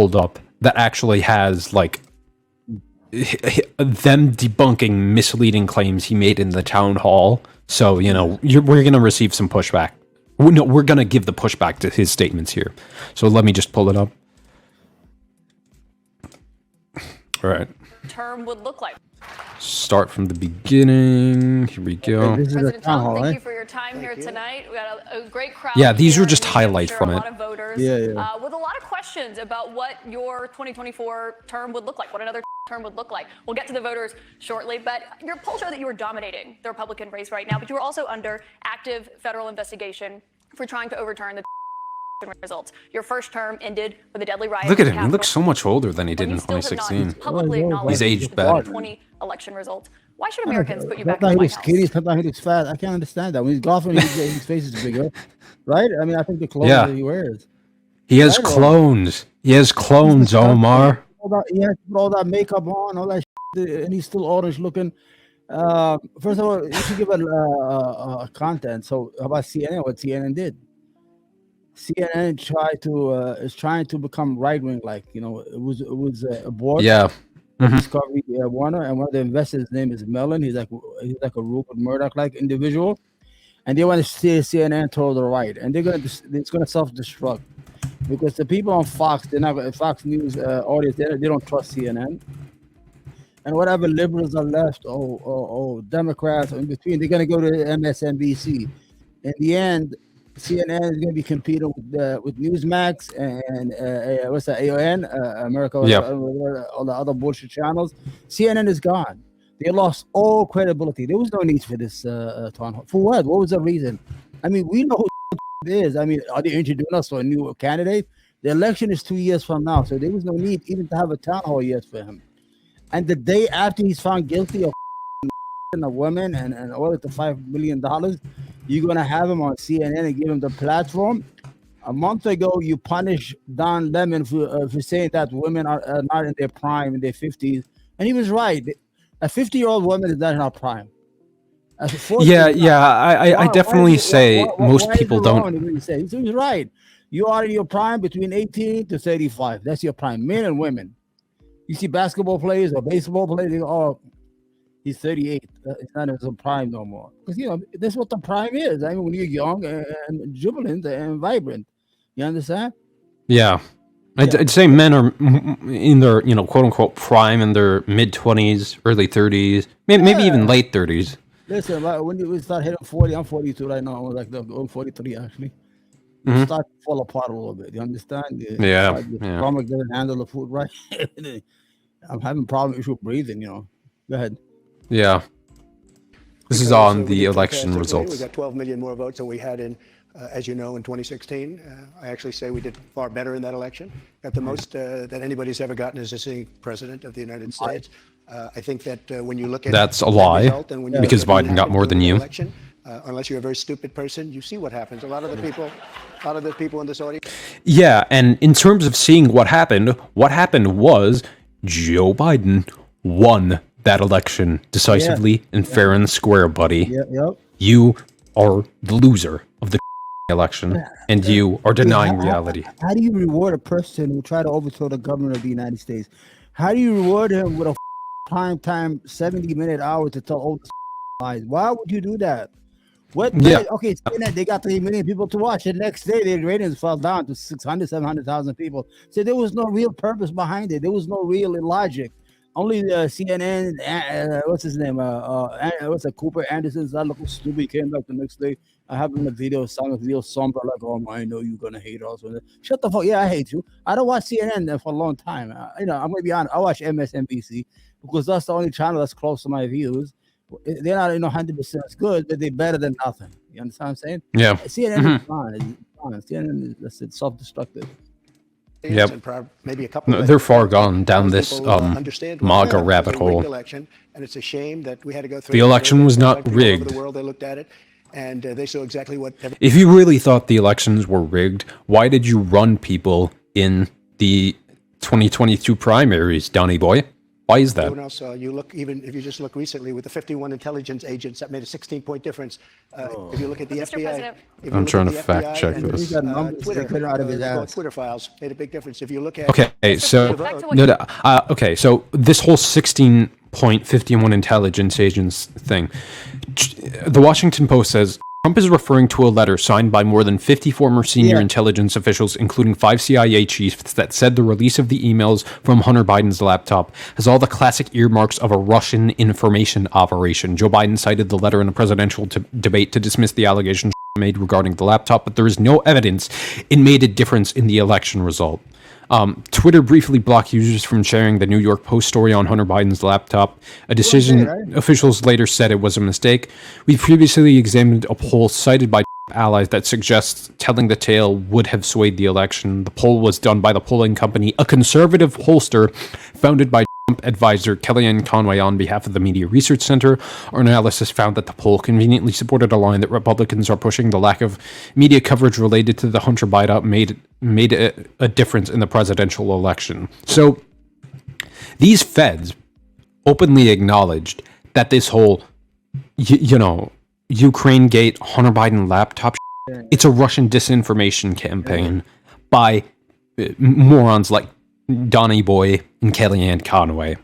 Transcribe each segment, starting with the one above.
pulled up that actually has like them debunking misleading claims he made in the town hall. So, you know, we're going to receive some pushback. No, we're going to give the pushback to his statements here. So let me just pull it up. All right. Term would look like. Start from the beginning. Here we go. President Trump, thank you for your time here tonight. We got a great crowd. Yeah, these were just highlights from it. A lot of voters with a lot of questions about what your 2024 term would look like, what another term would look like. We'll get to the voters shortly, but your polls show that you are dominating the Republican race right now, but you are also under active federal investigation for trying to overturn the results. Your first term ended with a deadly riot. Look at him. He looks so much older than he did in 2016. Publicly acknowledged He's aged the better. 2020 election results. Why should Americans put you back in the White House? Sometimes he looks fat. I can't understand that. When he's golfing, his face is bigger, right? I mean, I think the clothes that he wears. He has clones. He has clones, Omar. He has all that makeup on, all that shit, and he's still orange looking. First of all, you should give a content. So how about CNN? What CNN did? CNN is trying to become right wing, like, you know, it was a board. Yeah. Discovery Warner, and one of the investors' name is Mellon. He's like a Rupert Murdoch like individual, and they want to see CNN toward the right, and it's gonna self-destruct because the people on Fox, they're not Fox News audience. They don't trust CNN, and whatever liberals are left, Democrats in between, they're gonna go to MSNBC. In the end, CNN is going to be competing with Newsmax and what's that, AON, America, all the other bullshit channels. CNN is gone. They lost all credibility. There was no need for this town hall. For what? What was the reason? I mean, we know who it is. I mean, are they introducing us to a new candidate? The election is 2 years from now, so there was no need even to have a town hall yet for him. And the day after he's found guilty of a woman and ordered the $5 million, you're going to have him on CNN and give him the platform. A month ago, you punished Don Lemon for saying that women are not in their prime, in their 50s. And he was right. A 50-year-old woman is not in her prime. I definitely say most people don't. He was right. You are in your prime between 18 to 35. That's your prime, men and women. You see basketball players or baseball players, they go, oh, he's 38. It's not in his prime no more. Because, you know, that's what the prime is. I mean, when you're young and jubilant and vibrant. You understand? Yeah. I'd say men are in their, you know, quote-unquote prime in their mid-20s, early 30s, maybe even late 30s. Listen, when you start hitting 40, I'm 42 right now. I'm 43, actually. Mm-hmm. Start to fall apart a little bit. You understand? Your stomach doesn't handle the food right. I'm having problems with breathing, you know. Go ahead. Yeah. This is on the election results. We got 12 million more votes than we had in, as you know, in 2016. I actually say we did far better in that election. Got the most that anybody's ever gotten as a sitting president of the United States. I think that when you look at that's a lie, because Biden got more than you. Election, unless you're a very stupid person, you see what happens. A lot of the people in this audience. Yeah, and in terms of seeing what happened was Joe Biden won that election decisively and fair and square, buddy. You are the loser of the election, and you are denying reality. How do you reward a person who tried to overthrow the government of the United States? How do you reward him with a prime time 70-minute hour to tell all the lies? Why would you do that? Okay, they got 3 million people to watch. The next day, their ratings fell down to 600, 700,000 people. So there was no real purpose behind it. There was no real logic. Only CNN, what's his name? Cooper Anderson's that looking stupid. He came back the next day. I have him in a video, sounding real somber, like, oh, I know you're going to hate us. Shut the fuck. Yeah, I hate you. I don't watch CNN for a long time. I'm going to be honest. I watch MSNBC because that's the only channel that's close to my views. They're not 100% good, but they're better than nothing. You understand what I'm saying? Yeah. CNN is fine. CNN is self-destructive. Yep. Maybe a couple they're far gone down this MAGA rabbit hole. And it's a shame that we had to go through. The election was not rigged. The world, they looked at it, and they saw exactly what. If you really thought the elections were rigged, why did you run people in the 2022 primaries, Donny boy? Why is that? Everyone else, you look, even if you just look recently with the 51 intelligence agents, that made a 16-point difference. If you look at the FBI, I'm trying to fact check this. Twitter files made a big difference. If you look at okay, so okay, so this whole 16.51 intelligence agents thing, the Washington Post says Trump is referring to a letter signed by more than 50 former senior intelligence officials, including 5 CIA chiefs, that said the release of the emails from Hunter Biden's laptop has all the classic earmarks of a Russian information operation. Joe Biden cited the letter in a presidential debate to dismiss the allegations made regarding the laptop, but there is no evidence it made a difference in the election result. Twitter briefly blocked users from sharing the New York Post story on Hunter Biden's laptop. A decision officials later said it was a mistake. We previously examined a poll cited by allies that suggests telling the tale would have swayed the election. The poll was done by the polling company, a conservative pollster founded by Trump advisor Kellyanne Conway on behalf of the Media Research Center. Our analysis found that the poll conveniently supported a line that Republicans are pushing. The lack of media coverage related to the Hunter Biden made a difference in the presidential election. So these feds openly acknowledged that this whole, Ukraine Gate, Hunter Biden laptop, it's a Russian disinformation campaign by morons like Donny Boy and Kellyanne Conway.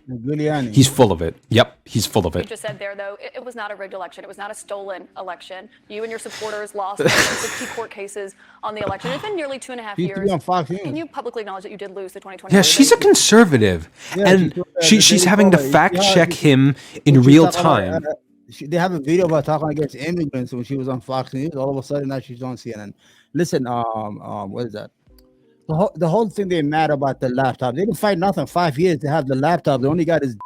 He's full of it. Yep, he's full of it. You just said there, though, it was not a rigged election. It was not a stolen election. You and your supporters lost 60 court cases on the election. It's been nearly 2.5 years. Can you publicly acknowledge that you did lose the 2020? Yeah, she's a conservative, and she's having to fact check him in real time. They have a video about talking against immigrants when she was on Fox News. All of a sudden, now she's on CNN. Listen, what is that? The whole thing they mad about the laptop. They didn't fight nothing. 5 years to have the laptop. They only got his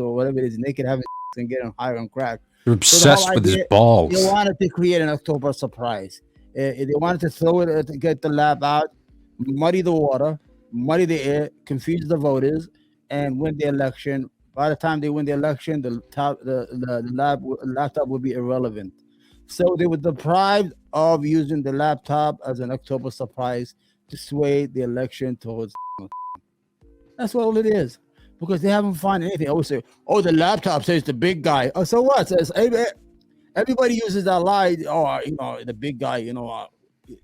or whatever it is, naked, having and getting higher on crack. You're obsessed with his balls. They wanted to create an October surprise. They wanted to throw it to get the lab out, muddy the water, muddy the air, confuse the voters, and win the election. By the time they win the election, the laptop would be irrelevant. So they were deprived of using the laptop as an October surprise to sway the election towards. That's what it is, because they haven't found anything. I always say, "Oh, the laptop says the big guy." Oh, so what? Says everybody uses that lie. Oh, the big guy.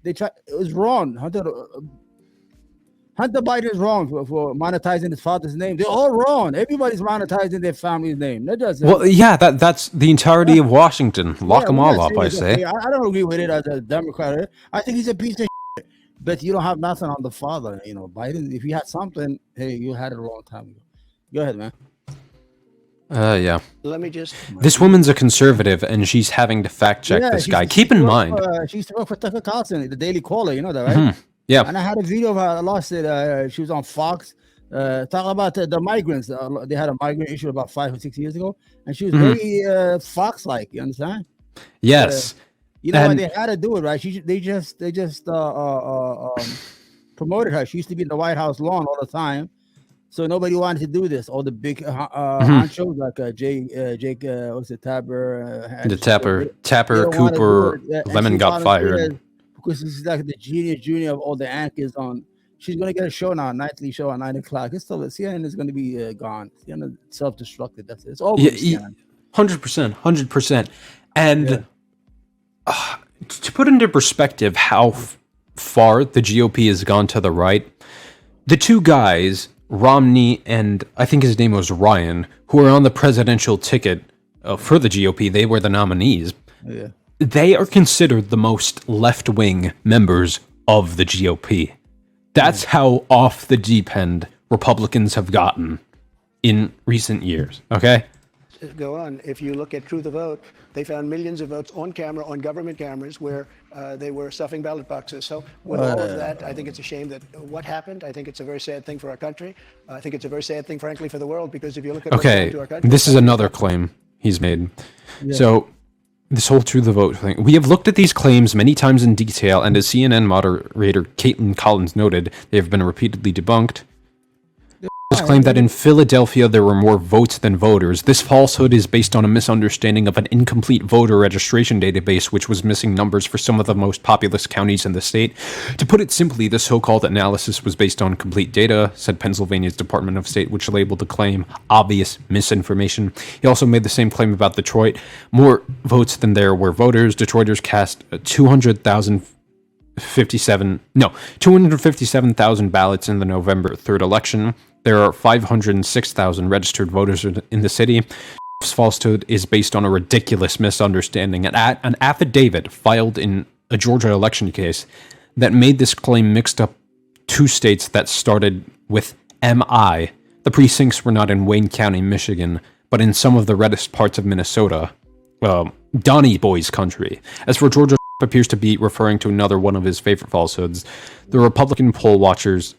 They try. It was wrong. Hunter Biden is wrong for monetizing his father's name. They're all wrong. Everybody's monetizing their family's name. Well, yeah, that's the entirety of Washington. Lock them all up, I say. I don't agree with it as a Democrat. I think he's a piece of shit. But you don't have nothing on the father. Biden, if you had something, hey, you had it a long time ago. Go ahead, man. Yeah. Let me just. This woman's a conservative, and she's having to fact check this guy. Keep in mind. She used to work for Tucker Carlson, the Daily Caller. You know that, right? Mm-hmm. Yeah. And I had a video of her. I lost it. She was on Fox talking about the migrants. They had a migrant issue about 5 or 6 years ago, and she was very Fox-like. You understand? Yes. Why they had to do it, right? They just promoted her. She used to be in the White House lawn all the time, so nobody wanted to do this. All the big honchos like Jake, what's it, Tapper, Cooper, Lemon got fired. Because this is like the junior of all the anchors on. She's going to get a show now, a nightly show at 9 o'clock. It's still, CNN is going to be gone. CNN self-destructed. That's it. It's over. 100%. And to put into perspective how far the GOP has gone to the right, the two guys, Romney and I think his name was Ryan, who are on the presidential ticket for the GOP, they were the nominees. Yeah. They are considered the most left-wing members of the GOP. That's how off the deep end Republicans have gotten in recent years, okay? Go on. If you look at True the Vote, they found millions of votes on camera, on government cameras, where they were stuffing ballot boxes. So with all of that, I think it's a shame that what happened. I think it's a very sad thing for our country. I think it's a very sad thing, frankly, for the world, because if you look at what's happened to our country... This is another claim he's made. Yeah. So... this whole True the Vote thing. We have looked at these claims many times in detail, and as CNN moderator Caitlin Collins noted, they have been repeatedly debunked. claimed that in Philadelphia there were more votes than voters. This falsehood is based on a misunderstanding of an incomplete voter registration database, which was missing numbers for some of the most populous counties in the state. To put it simply, the so-called analysis was based on complete data, said Pennsylvania's Department of State, which labeled the claim obvious misinformation. He also made the same claim about Detroit. More votes than there were voters. Detroiters cast 257,000 ballots in the November 3rd election. There are 506,000 registered voters in the city. Falsehood is based on a ridiculous misunderstanding. An affidavit filed in a Georgia election case that made this claim mixed up two states that started with MI. The precincts were not in Wayne County, Michigan, but in some of the reddest parts of Minnesota. Donnie Boy's country. As for Georgia, appears to be referring to another one of his favorite falsehoods. The Republican poll watchers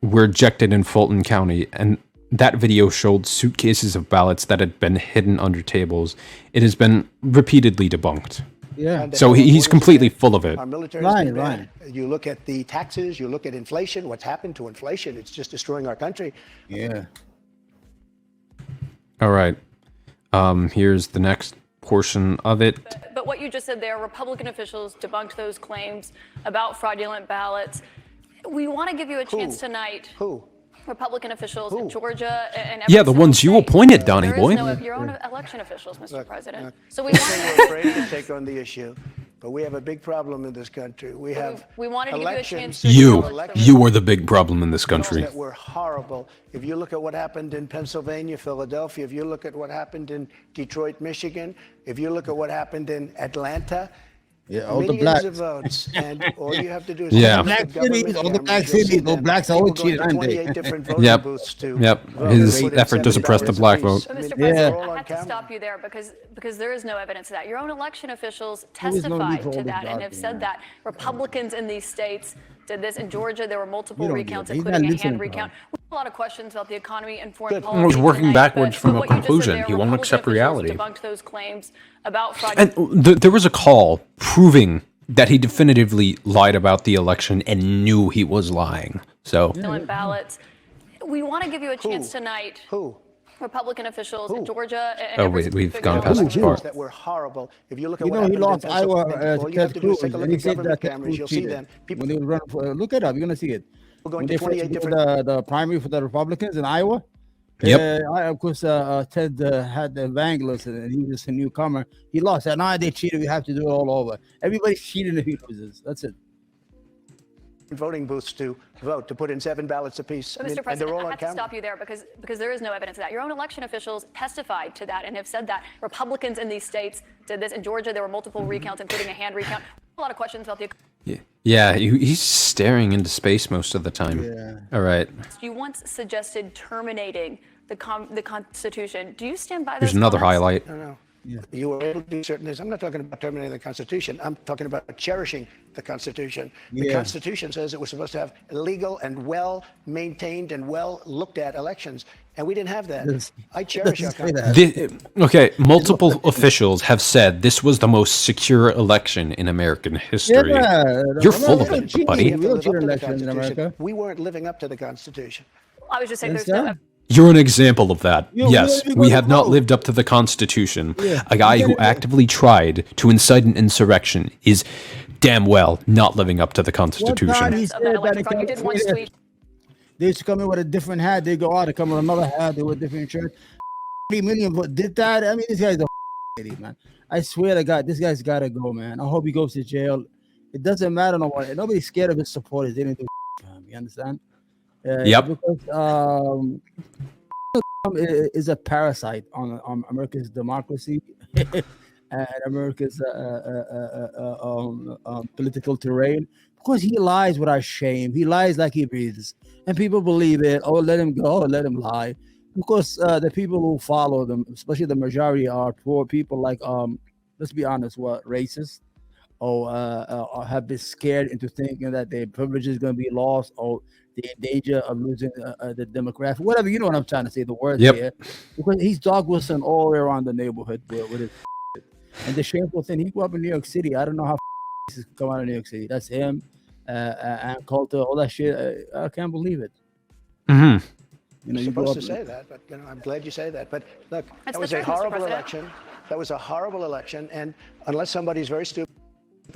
were ejected in Fulton County, and that video showed suitcases of ballots that had been hidden under tables. It has been repeatedly debunked. Yeah. So he's completely full of it. Our military Right. You look at the taxes, you look at inflation, what's happened to inflation, it's just destroying our country. Yeah. All right. Here's the next portion of it. But what you just said there, Republican officials debunked those claims about fraudulent ballots. We want to give you a chance tonight. Who? Republican officials in Georgia and Yeah, the ones you appointed, Donnie Boy. There is no, your own election officials, Mr. President. So we We're want afraid to take on the issue, but we have a big problem in this country. We have we wanted to give you a elections. chance to You are the big problem in this country. That were horrible. If you look at what happened in Pennsylvania, Philadelphia, if you look at what happened in Detroit, Michigan, if you look at what happened in Atlanta, all the millions blacks. of votes, and all you have to do is Yeah. Black cities, all the black cities, those blacks are all cheated, aren't they? 28 different voting Yep. booths to Yep. vote. His They put in effort to suppress the black vote. But Mr. Yeah. President, All I on have to camera. stop you there because there is no evidence of that. Your own election officials There is no need testified for all to this that and have doctrine, said man. that Republicans in these states did this. In Georgia, there were multiple You don't recounts, get it. He's including not a hand listening to recount. We have a lot of questions about the economy and foreign Good. policy. He was working tonight, backwards from a what you just said conclusion. there, He won't Republican accept officials reality. Debunked those claims about fraud. And there was a call proving that he definitively lied about the election and knew he was lying. So ballots. We want to give you a chance tonight. Who? Republican officials in Georgia and Oh, every we've specific gone area. past this part. That were horrible. If you look at You what know, he happened in lost Iowa Pennsylvania, all to you have Ted to do is Cruz, take a look and he at said government that Ted cameras. Cruz You'll see cheated. them. People When they run for, look it up, you're gonna see it. going When to they 28 first did different. the primary for the Republicans in Iowa. Yep. Of course, Ted had the Evangelist, and he was just a newcomer. He lost. And now they cheated. We have to do it all over. Everybody's cheating if he loses. That's it. Voting booths to vote, to put in 7 ballots apiece. But I mean, Mr. and President, they're all I on have to camera. stop you there because there is no evidence of that. Your own election officials testified to that and have said that Republicans in these states did this. In Georgia, there were multiple recounts, including a hand recount. A lot of questions about the. yeah, he's staring into space most of the time. Yeah. All right. You once suggested terminating the Constitution. Do you stand by those Here's another comments? highlight. No. You were able to do certain things. I'm not talking about terminating the Constitution. I'm talking about cherishing the Constitution. The Yeah. Constitution says that we're supposed to have legal and well-maintained and well-looked-at elections, and we didn't have that. I cherish our Say Constitution. that. Okay, multiple officials have said this was the most secure election in American history. Yeah, You're full of it, cheating. buddy. We have to Real live up cheater to the elections in Constitution. America. We weren't living up to the Constitution. I was just saying there's Understand? no. You're an example of that. You Yes, really we wanna have not vote. lived up to the Constitution. Yeah. A guy You who gotta- actively tried to incite an insurrection is damn well not living up to the One time Constitution. he Of said that that election fraud. You did one California, tweet. they used to come in with a different hat. They go out, they come with another hat. They with different insurance. 3 million vote did that. I mean, this guy's a idiot, man. I swear to God, this guy's got to go, man. I hope he goes to jail. It doesn't matter no more. Nobody's scared of his supporters. They didn't do for him. You understand? Yep. Because is a parasite on America's democracy and America's political terrain. Because he lies without shame. He lies like he breathes. And people believe it. Oh, let him go. Let him lie. Because the people who follow them, especially the majority, are poor people like, let's be honest, what, racist? Or have been scared into thinking that their privilege is going to be lost, or they're in danger of losing the demographic, whatever. You know what I'm trying to say, the word Yep. here. Because he's dog whistling all the way around the neighborhood with his and the shameful thing, he grew up in New York City. I don't know how this come out of New York City. That's him, and Coulter, all that shit. I can't believe it. Mm-hmm. You know, You're you go supposed up. to say that, but I'm glad you say that. But look, That's that was the a truth, Mr. horrible President. election. That was a horrible election, and unless somebody's very stupid,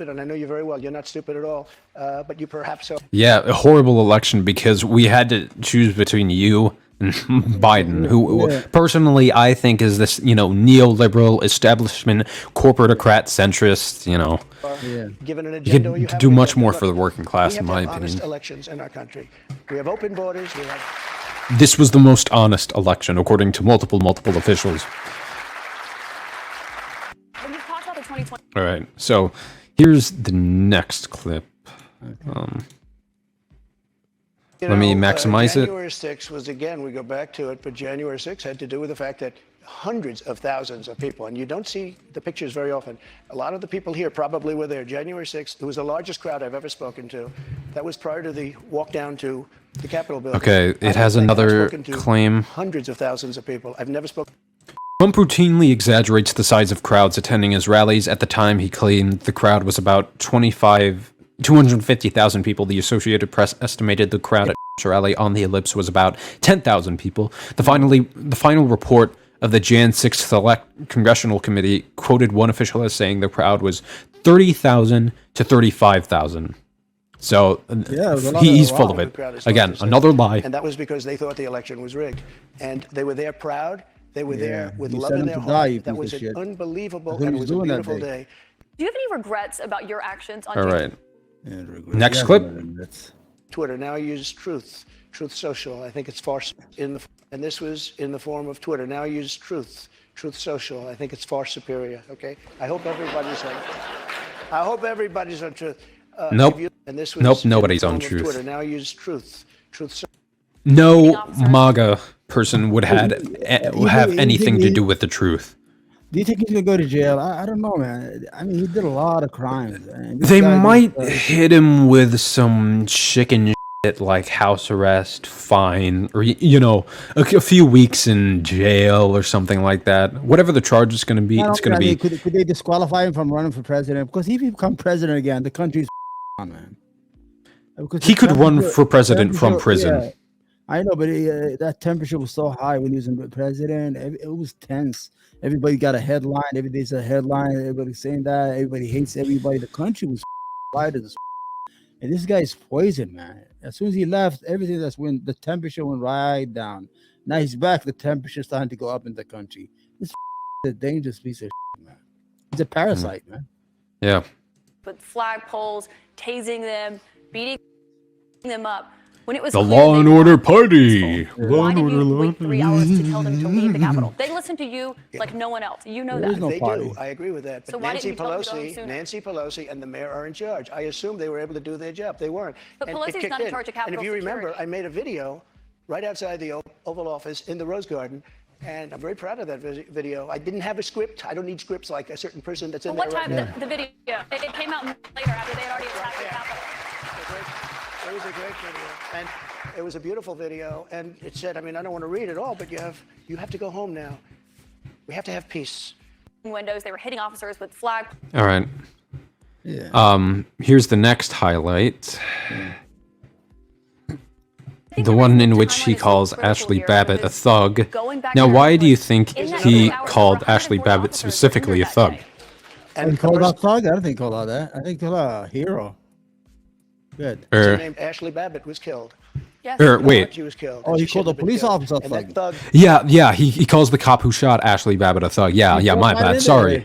and I know you very well, you're not stupid at all, but you perhaps are. Yeah, a horrible election because we had to choose between you and Biden, who personally I think is this, neoliberal establishment, corporatocrat centrist, Given an You agenda, could you have do an much agenda. more Look, for the working class, we in have my to have honest opinion. elections in our country. We have open borders. We have. This was the most honest election, according to multiple officials. When you talked about the 2020. All right, so here's the next clip. Let me maximize it. January 6th was, again, we go back to it, but January 6th had to do with the fact that hundreds of thousands of people, and you don't see the pictures very often. A lot of the people here probably were there. January 6th, it was the largest crowd I've ever spoken to. That was prior to the walk down to the Capitol building. Okay, it has another claim. Hundreds of thousands of people. I've never spoken. Trump routinely exaggerates the size of crowds attending his rallies. At the time, he claimed the crowd was about 250,000 people. The Associated Press estimated the crowd at Trump's rally on the Ellipse was about 10,000 people. The final report of the Jan 6th Select Congressional Committee quoted one official as saying the crowd was 30,000 to 35,000. So he's full of it. Again, another lie. And that was because they thought the election was rigged. And they were there proud. They were there with love in their heart. That was an unbelievable and it was a beautiful day. Do you have any regrets about your actions on All right. Next clip. Twitter now uses Truth Social. I think it's far and this was in the form of Twitter. Now uses Truth Social. I think it's far superior. Okay. I hope everybody's on Truth. Nope. And this was nope. Nobody's on Truth. Twitter now uses Truth. No MAGA person would have anything to do with the truth. Do you think he's gonna go to jail? I don't know, man. I mean, he did a lot of crimes. They might hit him with some chicken shit like house arrest, fine, or a few weeks in jail or something like that. Whatever the charge is going to be, it's going to be. Could they disqualify him from running for president? Because if he become president again, the country's on, man. He could run for president from prison. Yeah, I know, but that temperature was so high when he was president. It was tense. Everybody got a headline. Every day's a headline. Everybody's saying that. Everybody hates everybody. The country was fighting this. And this guy's poison, man. As soon as he left, everything when the temperature went right down. Now he's back. The temperature's starting to go up in the country. This is a dangerous piece of man. He's a parasite, man. Yeah. With flagpoles, tasing them, beating them up. When it was the Law and Order Party. Why did you wait 3 hours to tell them to leave the Capitol? They listen to you like no one else. You know that. They do. I agree with that. But So Nancy Pelosi and the mayor are in charge. I assume they were able to do their job. They weren't. But Pelosi's not in charge of Capitol And if you remember, security. I made a video right outside the Oval Office in the Rose Garden. And I'm very proud of that video. I didn't have a script. I don't need scripts like a certain person that's in there right now. What time the video? It came out later after they had already attacked the Capitol. It was a great video, and it was a beautiful video. And it said, I mean, I don't want to read it all, but you have to go home now. We have to have peace. Windows. They were hitting officers with flag. All right. Yeah. Here's the next highlight. The one in which he calls Ashley Babbitt a thug. Now, why do you think he called Ashley Babbitt specifically a thug? And he called her a thug? I don't think he called her that. I think he called her a hero. Good. Her name Ashley Babbitt was killed. Yes. Wait. She was killed. Oh, he called a police officer a thug. Yeah. He calls the cop who shot Ashley Babbitt a thug. Yeah. My bad. Sorry,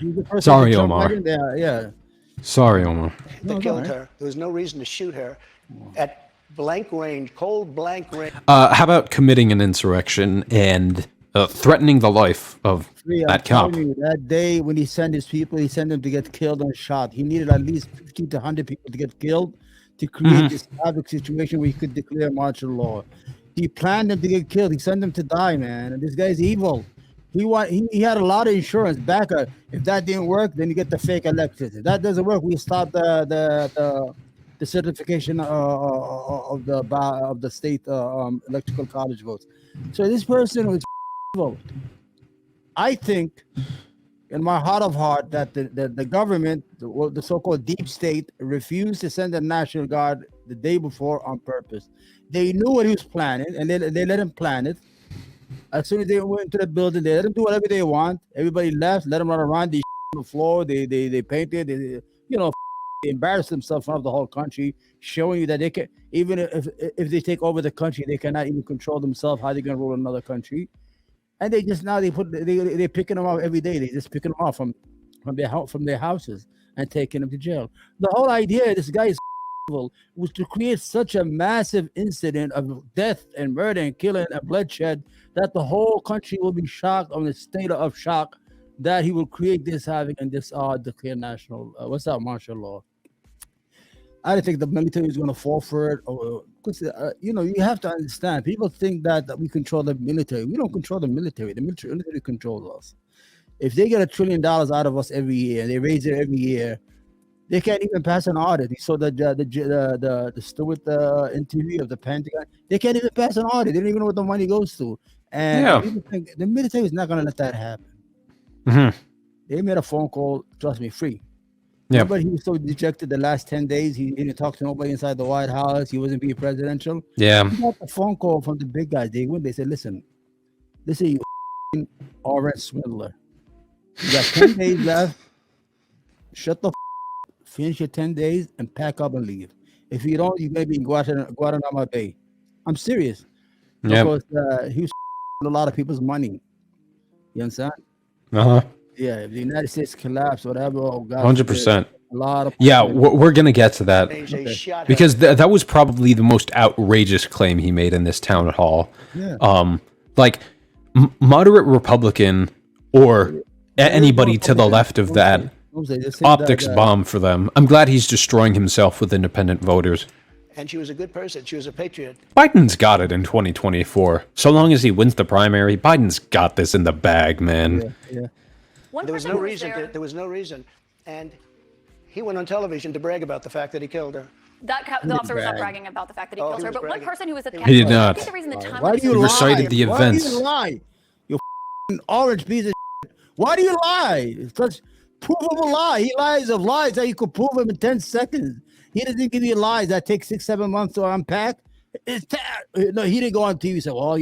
Omar. Yeah. Sorry, Omar. They killed her. There was no reason to shoot her at blank range, cold blank range. How about committing an insurrection and threatening the life of that cop? That day when he sent his people, he sent them to get killed and shot. He needed at least 50 to 100 people to get killed to create this havoc situation where he could declare martial law. He planned them to get killed. He sent them to die, man. And this guy's evil. He had a lot of insurance backup. If that didn't work, then you get the fake elections. If that doesn't work, we stop the certification of the state electoral college votes. So this person was evil. I think, in my heart of heart, that the government, the so-called deep state, refused to send the National Guard the day before on purpose. They knew what he was planning, and they let him plan it. As soon as they went into the building, they let him do whatever they want. Everybody left, let him run around. They on the floor. They painted. They embarrassed themselves in front of the whole country, showing you that they can, even if they take over the country, they cannot even control themselves. How they gonna rule another country? And they just now they picking them off every day. They just picking them off from their houses and taking them to jail. The whole idea of this guy is was to create such a massive incident of death and murder and killing and bloodshed that the whole country will be shocked, on a state of shock, that he will create this havoc and this declare national martial law. I don't think the military is going to fall for it. Because you have to understand. People think that we control the military. We don't control the military. The military controls us. If they get $1 trillion out of us every year, and they raise it every year, they can't even pass an audit. You saw the Stewart interview of the Pentagon. They can't even pass an audit. They don't even know what the money goes to. And people think the military is not going to let that happen. Mm-hmm. They made a phone call, trust me, free. Yeah. But he was so dejected the last 10 days. He didn't talk to nobody inside the White House. He wasn't being presidential. Yeah. He got a phone call from the big guys. They said, listen, you orange swindler. You got 10 days left. Shut the finish your 10 days and pack up and leave. If you don't, you're going to be in Guantanamo Bay. I'm serious. Yeah. Because he was a lot of people's money. You understand? Uh-huh. Yeah, if the United States collapsed, whatever, 100%. A lot of we're going to get to that. Okay. Because that was probably the most outrageous claim he made in this town hall. Yeah. Moderate Republican or anybody to the left of that, optics bomb for them. I'm glad he's destroying himself with independent voters. And she was a good person. She was a patriot. Biden's got it in 2024. So long as he wins the primary, Biden's got this in the bag, man. Yeah. There was no reason. And he went on television to brag about the fact that he killed her. The officer was not bragging about the fact that he killed her, but one person who was at the He did not. I think the reason the time Why do you He lie? recited the events. Why do you lie? You orange piece of shit. Why do you lie? It's such provable lie. He lies of lies that you could prove him in 10 seconds. He doesn't give you lies that take 6-7 months to unpack. No, he didn't go on TV and say, well,